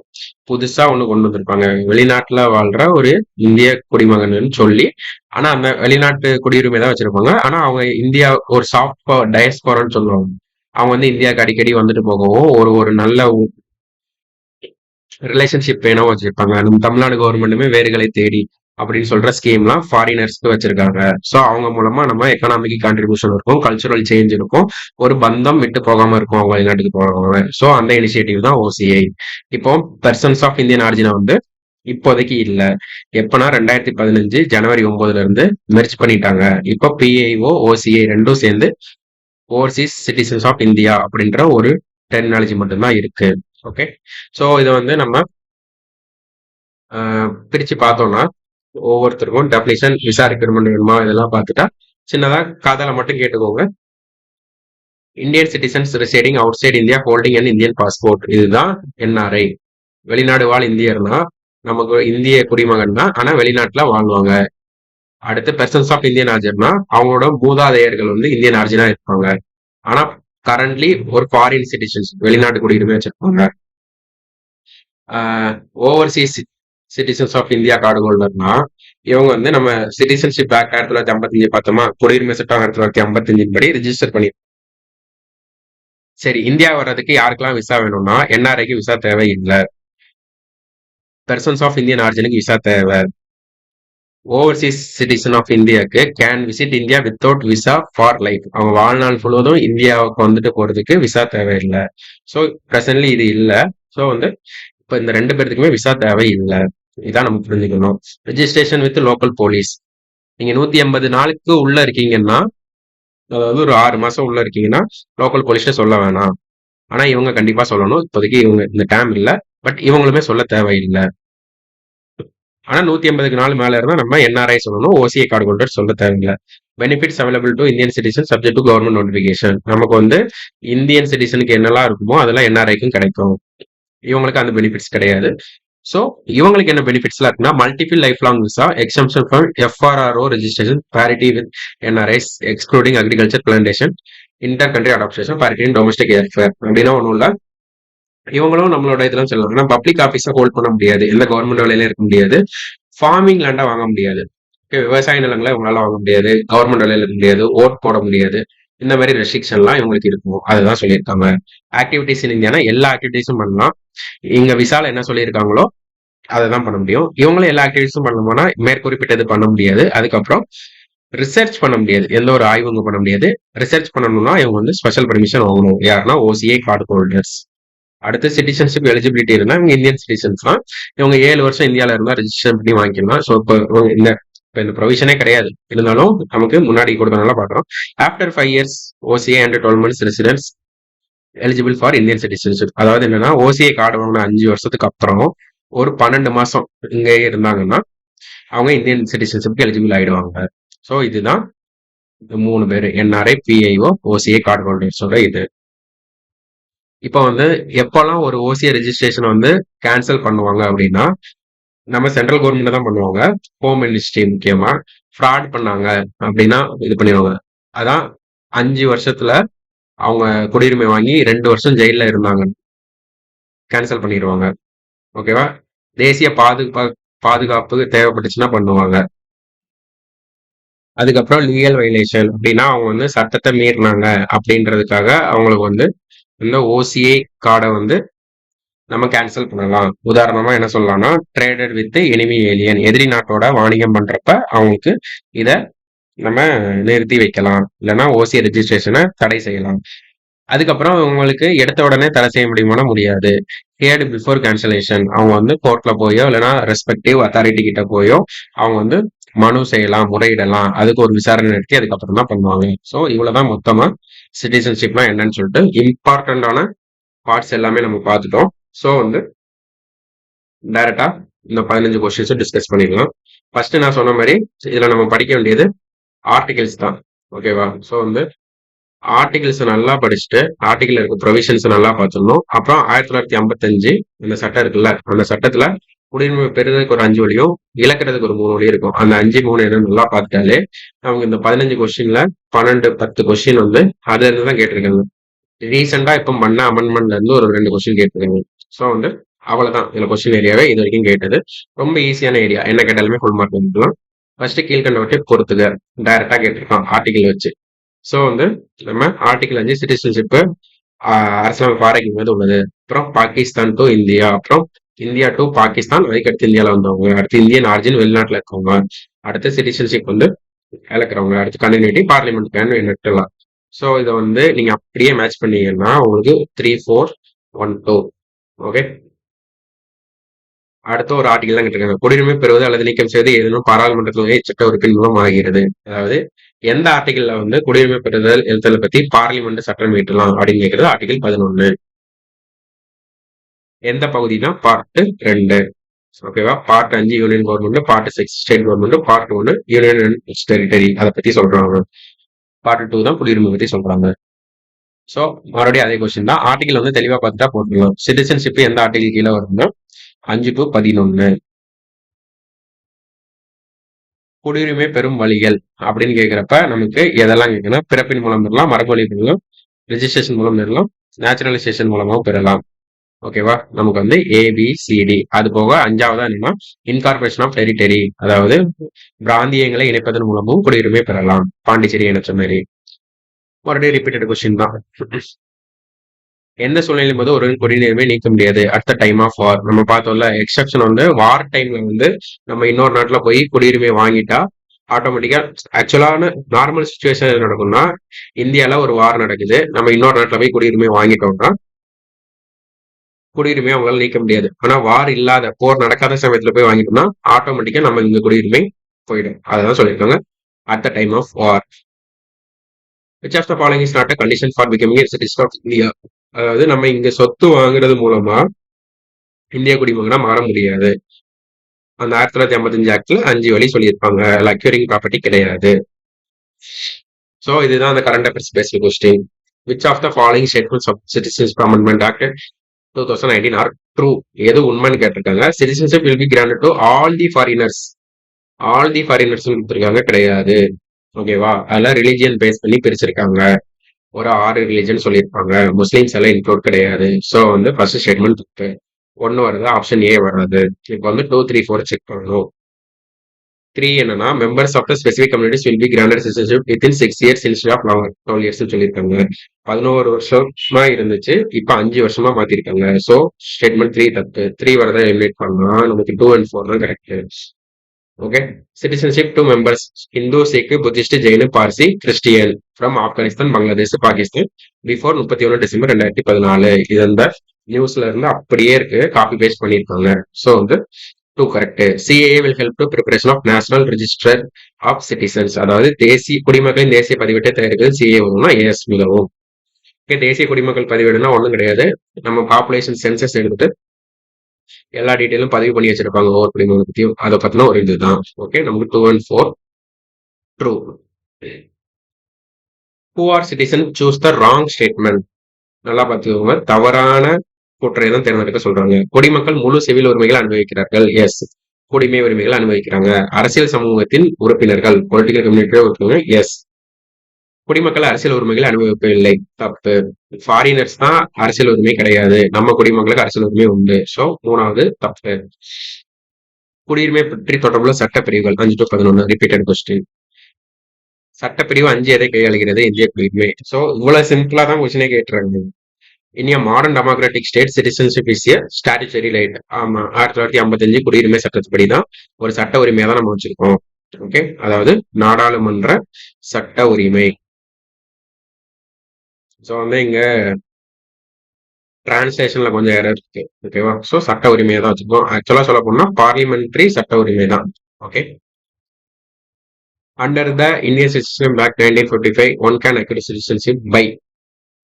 புதுசா ஒண்ணு கொண்டு வந்திருப்பாங்க, வெளிநாட்டுல வாழ்ற ஒரு இந்திய குடிமகன் சொல்லி. ஆனா அந்த வெளிநாட்டு குடியுரிமை தான் வச்சிருப்பாங்க, ஆனா அவங்க இந்தியா ஒரு சாஃப்ட் டயஸ்போரான்னு சொல்லுவாங்க. அவங்க வந்து இந்தியாவுக்கு அடிக்கடி வந்துட்டு போகவும் ஒரு நல்ல ரிலேஷன்ஷிப் வேணும் வச்சிருப்பாங்க. நம்ம தமிழ்நாடு கவர்மெண்ட்டுமே வேர்களை தேடி அப்படின்னு சொல்ற ஸ்கீம்லாம் ஃபாரினர்ஸ்க்கு வச்சிருக்காங்க. ஸோ அவங்க மூலமா நம்ம எக்கனாமிக் கான்ட்ரிபியூஷன் இருக்கும், கல்ச்சுரல் சேஞ்ச் இருக்கும், ஒரு பந்தம் விட்டு போகாம இருக்கும் அவங்க வெளிநாட்டுக்கு போறவங்க. ஸோ அந்த இனிஷியேட்டிவ் தான் ஓசிஐ. இப்போ பெர்சன்ஸ் ஆஃப் இந்தியன் ஆரிஜினை வந்து இப்போதைக்கு இல்ல, எப்பனா 2015 ஜனவரி 9ல இருந்து மெர்ஜ் பண்ணிட்டாங்க. இப்போ பிஐஓ, ஓசிஐ ரெண்டும் சேர்ந்து ஓவர்சீஸ் சிட்டிசன்ஸ் ஆஃப் இந்தியா அப்படின்ற ஒரு டெர்மினாலஜி மட்டும்தான் இருக்கு. ஓகே, ஸோ இதை வந்து நம்ம பிரிச்சு பார்த்தோம்னா ஒவ்வொருத்தருக்கும் டெஃபினிஷன், விசா ரெக்யூர்மெண்ட் வேணுமா, இதெல்லாம் பார்த்துட்டா சின்னதா காதால மட்டும் கேட்டுக்கோங்க. Indian citizens residing outside India holding and Indian passport, இதுதான் என்ஆர்ஐ. வெளிநாடு வாழ் இந்தியர்னா நமக்கு இந்திய குடிமகன் தான், ஆனா வெளிநாட்டுல வாழ்வாங்க. அடுத்து பெர்சன்ஸ் ஆஃப் இந்தியன் ஆர்ஜினா அவங்களோட மூதாதையர்கள் வந்து இந்தியன் ஆர்ஜினா இருப்பாங்க, ஆனா கரண்ட்லி ஒரு ஃபாரின் சிட்டிசன்ஸ், வெளிநாட்டு குடியுரிமை வச்சிருப்பாங்க. Overseas citizens of India card ஹோல்டர்னா இவங்க வந்து நம்ம சிட்டிசன்ஷிப் ஆக்ட் 1955 பார்த்தோமா, குடியுரிமை சட்டம் 1955 படி ரிஜிஸ்டர் பண்ணி. சரி, இந்தியா வர்றதுக்கு யாருக்கெல்லாம் விசா வேணும்னா என்ஆர்ஐக்கு விசா தேவையில்லை, பெர்சன்ஸ் ஆஃப் இந்தியன் ஆரிஜினுக்கு விசா தேவை. ஓவர்சீஸ் சிட்டிசன் ஆஃப் இந்தியாவுக்கு can visit India without visa for life, அவங்க வாழ்நாள் முழுவதும் இந்தியாவுக்கு வந்துட்டு போறதுக்கு விசா தேவையில்லை. ஸோ பிரசன்ட்லி இது இல்லை. ஸோ வந்து இப்போ இந்த 2 பேர்த்துக்குமே விசா தேவை இல்லை, இதான் நம்ம புரிஞ்சுக்கணும். ரெஜிஸ்ட்ரேஷன் வித் லோக்கல் போலீஸ், நீங்க 180 நாளுக்கு உள்ள இருக்கீங்கன்னா, அதாவது ஒரு 6 மாசம் உள்ள இருக்கீங்கன்னா லோக்கல் போலீஸ்ல சொல்ல வேணாம். ஆனா இவங்க கண்டிப்பா சொல்லணும். இப்போதைக்கு இவங்க இந்த டேம் இல்ல. பட் இவங்களுமே சொல்ல தேவையில்லை. ஆனா 180க்கு நாள் மேல இருந்தா நம்ம என்ஆர்ஐ சொல்லணும். ஓசிஐ கார்டு ஹோல்டர் சொல்ல தேவையில்லை. Benefits available to Indian citizen subject to government notification. நமக்கு வந்து இந்தியன் சிட்டிசனுக்கு என்னெல்லாம் இருக்குமோ அதெல்லாம் என்ஆர்ஐக்கும் கிடைக்கும். இவங்களுக்கு அந்த பெனிஃபிட்ஸ் கிடையாது. ஸோ இவங்களுக்கு என்ன பெனிஃபிட்ஸ்லாம் இருக்குன்னா multiple life long visa, exemption from FRRO registration, parity with NRIs, excluding agriculture plantation, inter country adaptation, parity in domestic airfare அப்படின்னா ஒன்றும் இல்லை. இவங்களும் நம்மளோட இதெல்லாம் சொல்லலாம். ஆனா பப்ளிக் ஆஃபீஸை ஹோல்ட் பண்ண முடியாது, எந்த கவர்மெண்ட் வேலையில இருக்க முடியாது, ஃபார்மிங் லேண்டா வாங்க முடியாது, விவசாய நிலங்களை இவங்களால வாங்க முடியாது, கவர்மெண்ட் வேலையில இருக்க முடியாது, ஓட் போட முடியாது. இந்த மாதிரி ரெஸ்ட்ரிக்ஷன்லாம் இவங்களுக்கு இருக்கும். அதுதான் சொல்லியிருக்காங்க. ஆக்டிவிட்டிஸ் இன் இந்தியானா எல்லா ஆக்டிவிட்டிஸும் பண்ணலாம். இங்க விசால என்ன சொல்லியிருக்காங்களோ அதை தான் பண்ண முடியும். இவங்களும் எல்லா ஆக்டிவிட்டிஸும் பண்ணணும்னா மேற்குறிப்பிட்டது பண்ண முடியாது. அதுக்கப்புறம் ரிசர்ச் பண்ண முடியாது, எந்த ஒரு ஆய்வுங்க பண்ண முடியாது. ரிசர்ச் பண்ணணும்னா இவங்க வந்து ஸ்பெஷல் பர்மிஷன் வாங்கணும். யாருன்னா ஓசிஐ கார்டு ஹோல்டர்ஸ். அடுத்து சிட்டிசன்ஷிப் எலிஜிபிலிட்டி இருந்தா இவங்க இந்தியன் சிட்டிசன்ஸ் தான். இவங்க 7 வருஷம் இந்தியாவில இருந்தா ரெஜிஸ்டர் பண்ணி வாங்கிக்கலாம். ஸோ இந்த ப்ரொவிஷனே கிடையாது, இருந்தாலும் நமக்கு முன்னாடி கொடுத்தனால பாக்குறோம். After 5 years OCI and 12 months residence eligible for Indian citizenship. அதாவது என்னன்னா ஓசிஐ கார்டு வாங்கின 5 வருஷத்துக்கு அப்புறம் ஒரு 12 மாசம் இங்கே இருந்தாங்கன்னா அவங்க இந்தியன் சிட்டிசன்ஷிப்க்கு எலிஜிபிள் ஆயிடுவாங்க. ஸோ இதுதான் 3 பேர், என்ஆர்ஐ, பிஐஓ, ஓசிஐ கார்டு ஹோல்டர்ஸோட இது. இப்போ வந்து எப்பெல்லாம் ஒரு ஓசிஐ ரெஜிஸ்ட்ரேஷன் வந்து கேன்சல் பண்ணுவாங்க அப்படின்னா நம்ம சென்ட்ரல் கவர்மெண்ட் தான் பண்ணுவாங்க. ஹோம் மினிஸ்ட்ரி முக்கியமா ஃப்ராட் பண்ணாங்க அப்படின்னா இது பண்ணிடுவாங்க. அதான் 5 வருஷத்துல அவங்க குடியுரிமை வாங்கி 2 வருஷம் ஜெயில இருந்தாங்க, கேன்சல் பண்ணிடுவாங்க. ஓகேவா? தேசிய பாதுகாப்பு தேவைப்பட்டுச்சுன்னா பண்ணுவாங்க. அதுக்கப்புறம் லீகல் வைலேஷன் அப்படின்னா அவங்க வந்து சட்டத்தை மீறினாங்க அப்படின்றதுக்காக அவங்களுக்கு வந்து இந்த ஓசிஐ கார்டை வந்து நம்ம கேன்சல் பண்ணலாம். உதாரணமா என்ன சொல்லலாம்னா ட்ரேடட் வித் எனிமி ஏலியன், எதிரி நாட்டோட வாணிகம் பண்றப்ப அவங்களுக்கு இத நம்ம நிறுத்தி வைக்கலாம், இல்லைன்னா ஓசிஐ ரெஜிஸ்ட்ரேஷனை தடை செய்யலாம். அதுக்கப்புறம் உங்களுக்கு எடுத்த உடனே தடை செய்ய முடியுமானா முடியாது. ஹியர்டு பிஃபோர் கேன்சலேஷன், அவங்க வந்து கோர்ட்ல போயோ இல்லைன்னா ரெஸ்பெக்டிவ் அத்தாரிட்டி கிட்ட போயோ அவங்க வந்து மனு செய்யலாம், முறையிடலாம். அதுக்கு ஒரு விசாரணை நடத்தி அதுக்கப்புறம் தான் பண்ணுவாங்க. ஸோ இவ்வளவுதான் மொத்தமா சிட்டிசன்ஷிப்னா என்னன்னு சொல்லிட்டு இம்பார்ட்டன்டான பார்ட்ஸ் எல்லாமே நம்ம பார்த்துட்டோம். ஸோ வந்து டைரக்டா இந்த 15 கொஸ்டின்ஸும் டிஸ்கஸ் பண்ணிடலாம். ஃபர்ஸ்ட் நான் சொன்ன மாதிரி இதுல நம்ம படிக்க வேண்டியது ஆர்டிகல்ஸ் தான். ஓகேவா? ஸோ வந்து ஆர்டிகிள்ஸ் நல்லா படிச்சுட்டு ஆர்டிகிள் இருக்க ப்ரொவிஷன்ஸ் நல்லா பார்த்துடணும். அப்புறம் 1955 இந்த சட்டம் இருக்குல்ல, அந்த சட்டத்துல குடியுரிமை பெறுறதுக்கு ஒரு 5 வழியும் இழக்கிறதுக்கு ஒரு 3 வழி இருக்கும். அந்த 5, 3 என்ன நல்லா பார்த்துட்டாலே அவங்க இந்த 15 கொஸ்டின்ல 12, 10 கொஸ்டின் வந்து அதுல இருந்து தான் கேட்டிருக்காங்க. ரீசெண்டா இப்ப பண்ண அமெண்ட்மெண்ட்ல இருந்து ஒரு 2 கொஸ்டின் கேட்டிருக்காங்க. ஸோ வந்து அவ்வளவுதான் இதுல கொஸ்டின் ஏரியாவே இது வரைக்கும் கேட்டது. ரொம்ப ஈஸியான ஏரியா, என்ன கேட்டாலுமே ஃபுல் மார்க் வந்துக்கலாம். ஃபர்ஸ்ட் கீழ்கண்டவற்றை பொறுத்துக, டைரக்டா கேட்டிருக்கான் ஆர்டிகிள் வச்சு. ஸோ வந்து நம்ம ஆர்டிகல் 5 சிட்டிசன்ஷிப் அரசியலமைப்பு ஆராய்ச்சி மீது உள்ளது. அப்புறம் பாகிஸ்தான் டு இந்தியா, அப்புறம் இந்தியா டு பாகிஸ்தான், அதுக்கடுத்து இந்தியாவில் வந்தவங்க, அடுத்து இந்தியன் ஆர்ஜின் வெளிநாட்டில் இருக்கவங்க, அடுத்து சிட்டிசன்ஷிப் வந்து இழக்கிறவங்க, அடுத்து கண்டினியூட்டி, பார்லிமெண்ட் கேன் நெட்டலாம். ஸோ இதை வந்து நீங்க அப்படியே மேட்ச் பண்ணீங்கன்னா உங்களுக்கு 3, 4, 1, 2. ஓகே, அடுத்த ஒரு ஆர்டிகல் தான் கேட்டிருக்காங்க. குடியுரிமை பெறுவது அல்லது நீக்கம் செய்வது ஏதேனும் பாராளுமன்றத்தில் சட்ட உறுப்பின் மூலம் ஆகிறது. அதாவது எந்த ஆர்டிகல்ல வந்து குடியுரிமை பெறுதல் எழுத்தலை பத்தி பார்லிமெண்ட் சட்டம் இயற்றலாம் அப்படின்னு கேட்கறது ஆர்டிகல் 11. எந்த பகுதினா பார்ட் 2. ஓகேவா? Part 5 union government, part 6 state government, part 1 union and territory, அதை பத்தி சொல்றாங்க. பார்ட் 2 தான் குடியுரிமை பத்தி சொல்றாங்க. ஸோ மறுபடியும் அதே கொஸ்டின் தான். ஆர்டிகல் வந்து தெளிவா பார்த்துட்டா போட்டுக்கலாம். சிட்டிசன்ஷிப் எந்த ஆர்டிகல் கீழே வரும்னா 5 to 11. குடியுரிமை பெறும் வழிகள் அப்படின்னு கேட்கிறப்ப நமக்கு எதெல்லாம் கேட்கணும்? பிறப்பின் மூலம் பெறலாம், மரபொழி பெறலாம், ரெஜிஸ்ட்ரேஷன் மூலம் பெறலாம், நேச்சுரலைசேஷன் மூலமாகவும் பெறலாம். ஓகேவா? நமக்கு வந்து ABCD. அது போக 5வதா என்னன்னா இன்கார்பரேஷன் ஆஃப் டெரிட்டரி, அதாவது பிராந்தியங்களை இணைப்பதன் மூலமும் குடியுரிமை பெறலாம். பாண்டிச்சேரி இணைச்ச மாதிரி. மறுபடியும் ரிப்பீட்டட் கொஸ்டின் தான். எந்த சூழ்நிலையும் போது ஒரு குடியுரிமை நீக்க முடியாது அட் த டைம் ஆஃப் வார். நம்ம பார்த்தோம்ல, எக்ஸப்ஷன் வந்து வார் டைம்ல வந்து நம்ம இன்னொரு நாட்டுல போய் குடியுரிமை வாங்கிட்டா ஆட்டோமேட்டிக்கா ஆக்சுவலான நார்மல் சுச்சுவேஷன் என்ன நடக்கும்னா, இந்தியால ஒரு வார் நடக்குது, நம்ம இன்னொரு நாட்டுல போய் குடியுரிமை வாங்கிட்டோம்னா குடியுரிமை அவங்களால நீக்க முடியாது. ஆனா வார் இல்லாத, போர் நடக்காத சமயத்துல போய் வாங்கிட்டோம்னா ஆட்டோமேட்டிக்கா நம்ம இங்க குடியுரிமை போயிடும். அதான் சொல்லியிருக்காங்க, at the time of war. Which of the following is not a condition for becoming a citizen of India? அதாவது நம்ம இங்க சொத்து வாங்குறது மூலமா இந்திய குடிமகனா மாற முடியாது. அந்த 1955 ஆக்ட்ல 5 வழி சொல்லியிருப்பாங்க. அக்யூரிங் ப்ராப்பர்ட்டி கிடையாது. சோ இதுதான் அந்த current affairs based question. Which of the following statements of citizenship amendment act 2019 are true? எது உண்மைன்னு கேட்டிருக்காங்க. Citizenship will be granted to all the foreigners. All the foreigners கொடுத்துருக்காங்க, கிடையாது. ஓகேவா? அதெல்லாம் ரிலிஜியன் பேஸ் பண்ணி பிரிச்சிருக்காங்க. ஒரு 6 ரிலிஜன் சொல்லியிருப்பாங்க. முஸ்லீம்ஸ் எல்லாம் இன்க்ளூட் கிடையாது. ஸோ வந்து ஃபர்ஸ்ட் ஸ்டேட்மெண்ட் தப்பு. 1 வருது, ஆப்ஷன் ஏ வராது. இப்போ வந்து 2, 3, 4 செக் பண்ணணும். 3 என்னன்னா members of the specific communities will be granted citizenship within 6 years instead of 12 years சொல்லியிருக்காங்க. 11 வருஷமா இருந்துச்சு, இப்போ 5 வருஷமா மாத்திருக்காங்க. ஸோ ஸ்டேட்மெண்ட் 3 தப்பு. 3 வரதை எலிமினேட் பண்ணலாம். நமக்கு 2 and 4 தான் correct. Okay. Citizenship to members Hindu, Sikh, Buddhist, Jain, Parsi, Christian from Afghanistan, Bangladesh, Pakistan before 31 December 2014. இது அந்த நியூஸ்ல இருந்து அப்படியே இருக்கு, காப்பி பேஸ்ட் பண்ணியிருக்காங்க. ஸோ வந்து 2 correct. CAA will help to preparation of national register of citizens. அதாவது தேசிய குடிமக்களின் தேசிய பதிவேட்டை தயாரிக்கிறது சிஏ வரும்னா ஏஎஸ் மிகவும். தேசிய குடிமக்கள் பதிவேடுனா ஒன்றும் கிடையாது. நம்ம பாப்புலேஷன் சென்சஸ் எடுத்துட்டு எல்லா டீட்டெயிலும் பதிவு பண்ணி வச்சிருப்பாங்க ஒவ்வொரு குடிமகனை பத்தியும். அதை பத்தின ஒரு இதுதான். ஓகே, நமக்கு 2 and 4 true. Who are citizen choose the wrong statement. நல்லா பார்த்துக்கோங்க, தவறான கூற்றை தான் தேர்ந்தெடுக்க சொல்றாங்க. குடிமக்கள் முழு சிவில் உரிமைகள் அனுபவிக்கிறார்கள். எஸ். குடிமை உரிமைகள் அனுபவிக்கிறாங்க. அரசியல் சமூகத்தின் உறுப்பினர்கள், பொலிட்டிக்கல் கம்யூனிட்டி உறுப்பினர்கள். எஸ். குடிமக்கள் அரசியல் உரிமைகளை அனுபவிப்பதில்லை. தப்பு. ஃபாரினர்ஸ் தான் அரசியல் உரிமை கிடையாது. நம்ம குடிமக்களுக்கு அரசியல் உரிமை உண்டு. ஸோ 3வது தப்பு. குடியுரிமை பற்றி தொடர்புள்ள சட்டப்பிரிவுகள் 5 to 11. Repeated question. சட்டப்பிரிவு 5 எதை கையாளுகிறது? இந்திய குடியுரிமை. ஸோ இவ்வளவு சிம்பிளா தான் கொஸ்டினே கேட்டுறாங்க. இன் a modern democratic state, citizenship is a statutory right. ஆமா, 1955 குடியுரிமை சட்டத்துப்படி தான் ஒரு சட்ட உரிமையை தான் நம்ம வச்சிருக்கோம். ஓகே, அதாவது நாடாளுமன்ற சட்ட உரிமை. ஸோ வந்து இங்க டிரான்ஸ்லேஷன்ல கொஞ்சம் எரர் இருக்கு. ஓகேவா? ஸோ சட்ட உரிமையை தான் வச்சிருக்கோம். ஆக்சுவலா சொல்ல போனா பார்லிமெண்ட்ரி சட்ட உரிமை தான். Okay. Under the Indian citizenship act 1955 one can acquire citizenship by.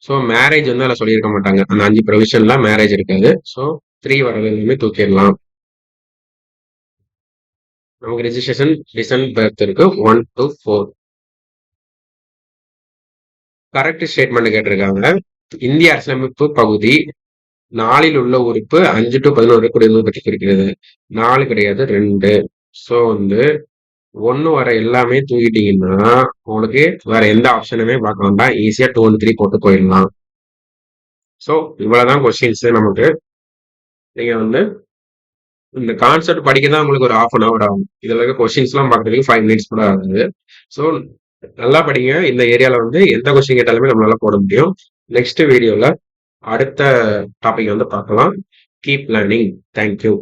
So marriage வந்து அதில் சொல்லியிருக்க மாட்டாங்க. அந்த 5 ப்ரொவிஷன்ல மேரேஜ் இருக்காது. ஸோ 3 வரது எல்லாமே தூக்கிடலாம். நமக்கு ரெஜிஸ்ட்ரேஷன், டிசன், பர்த் இருக்கு. 1 to 4. கரெக்ட் ஸ்டேட்மெண்ட் கேட்டிருக்காங்க. இந்திய அரசியலமைப்பு பகுதி 4ல் உள்ள உறுப்பு 5 to 11 குடியுரிமை பற்றி குறிக்கிறது. 4 கிடையாது, 2. ஸோ வந்து 1 வர எல்லாமே தூக்கிட்டீங்கன்னா உங்களுக்கு வேற எந்த ஆப்ஷனுமே பார்க்க வேண்டாம். ஈஸியா 2 and 3 போட்டு போயிடலாம். ஸோ இவ்வளவுதான் கொஸ்டின்ஸ். நமக்கு நீங்க வந்து இந்த கான்செப்ட் படிக்க தான் உங்களுக்கு ஒரு 1/2 hour ஆகும். இதுல இருக்க கொஸ்டின்ஸ் எல்லாம் பார்க்கறதுக்கு 5 minutes கூட ஆகுது. ஸோ நல்லா படிங்க. இந்த ஏரியால வந்து எந்த கொஸ்டின் கேட்டாலுமே நம்மளால போட முடியும். நெக்ஸ்ட் வீடியோல அடுத்த டாபிக் வந்து பார்க்கலாம். Keep learning. தேங்க்யூ.